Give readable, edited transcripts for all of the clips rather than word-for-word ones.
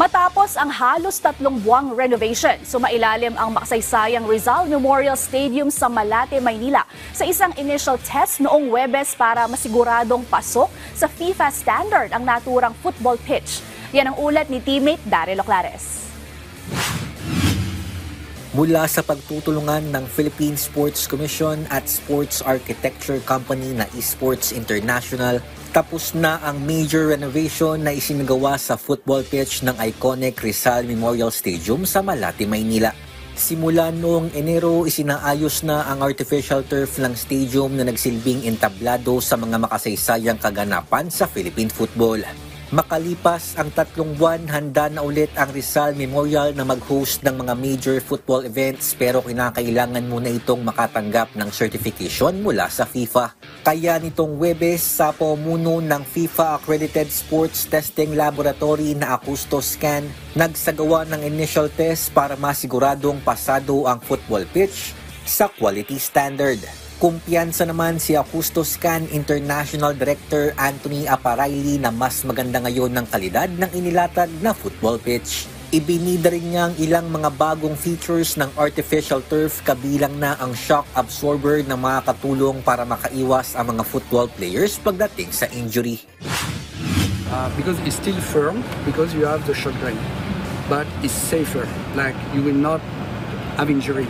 Matapos ang halos 3 buwang renovation, sumailalim ang makasaysayang Rizal Memorial Stadium sa Malate, Maynila sa isang initial test noong Huwebes para masiguradong pasok sa FIFA standard ang naturang football pitch. Yan ang ulat ni teammate Daryl Oclares. Mula sa pagtutulungan ng Philippine Sports Commission at Sports Architecture Company na Esports International, tapos na ang major renovation na isinagawa sa football pitch ng iconic Rizal Memorial Stadium sa Malate, Maynila. Simula noong Enero, isinaayos na ang artificial turf ng stadium na nagsilbing entablado sa mga makasaysayang kaganapan sa Philippine football. Makalipas ang 3 buwan, handa na ulit ang Rizal Memorial na mag-host ng mga major football events pero kinakailangan muna itong makatanggap ng certification mula sa FIFA. Kaya nitong Huwebes, sa pamumuno ng FIFA Accredited Sports Testing Laboratory na AcustoScan, nagsagawa ng initial test para masiguradong pasado ang football pitch sa quality standard. Kumpiyansa naman si AcustoScan International Director Anthony Aparaili na mas maganda ngayon ng kalidad ng inilatag na football pitch. Ibinida rin niya ang ilang mga bagong features ng artificial turf kabilang na ang shock absorber na makakatulong para makaiwas ang mga football players pagdating sa injury. Because it's still firm, because you have the shock drain, but it's safer, like you will not have injury.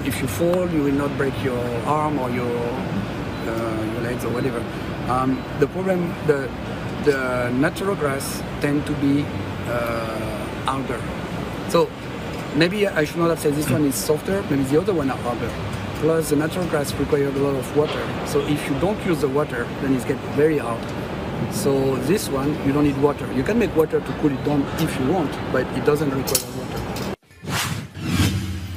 If you fall, you will not break your arm or your legs or whatever. The problem, the natural grass tend to be harder. So maybe I should not have said this one is softer, maybe the other one are harder. Plus the natural grass requires a lot of water. So if you don't use the water, then it gets very hard. So this one, you don't need water. You can make water to cool it down if you want, but it doesn't require water.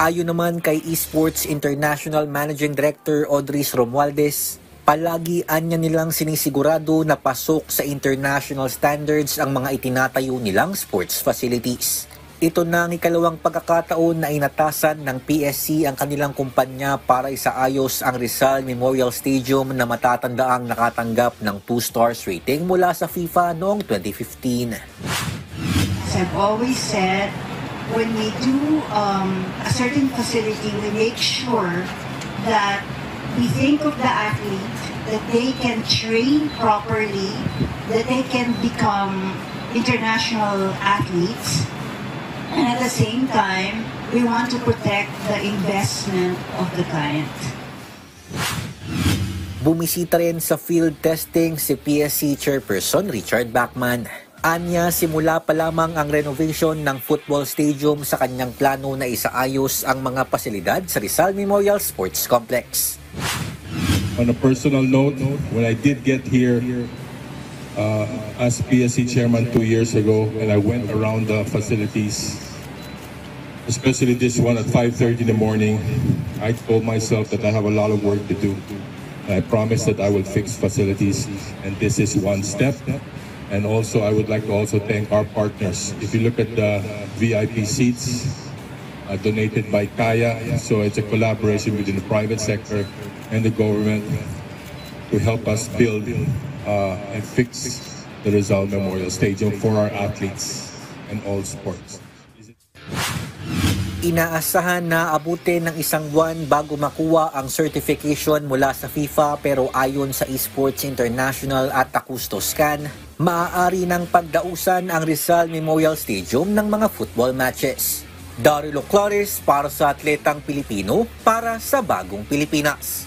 Ayon naman kay Esports International Managing Director Audris Romualdez, palagi anya nilang sinisigurado na pasok sa international standards ang mga itinatayo nilang sports facilities. Ito na ang ikalawang pagkakataon na inatasan ng PSC ang kanilang kumpanya para isaayos ang Rizal Memorial Stadium na matatandaang nakatanggap ng 2 stars rating mula sa FIFA noong 2015. As I've always said, when we do a certain facility, we make sure that we think of the athlete, that they can train properly, that they can become international athletes, and at the same time, we want to protect the investment of the client. Bumisita rin sa field testing si PSC Chairperson Richard Bachman. Anya, simula pa lamang ang renovation ng football stadium sa kanyang plano na isaayos ang mga pasilidad sa Rizal Memorial Sports Complex. On a personal note, when I did get here as PSC chairman 2 years ago and I went around the facilities, especially this one at 5:30 in the morning, I told myself that I have a lot of work to do. I promised that I will fix facilities, and this is one step. And also, I would like to also thank our partners. If you look at the VIP seats donated by Kaya, so it's a collaboration between the private sector and the government to help us build and fix the Rizal Memorial Stadium for our athletes and all sports. Inaasahan na abutin ng 1 buwan bago makuha ang certification mula sa FIFA pero ayon sa Esports International at AcustoScan, maaari ng pagdausan ang Rizal Memorial Stadium ng mga football matches. Daryl Oclares para sa Atletang Pilipino para sa Bagong Pilipinas.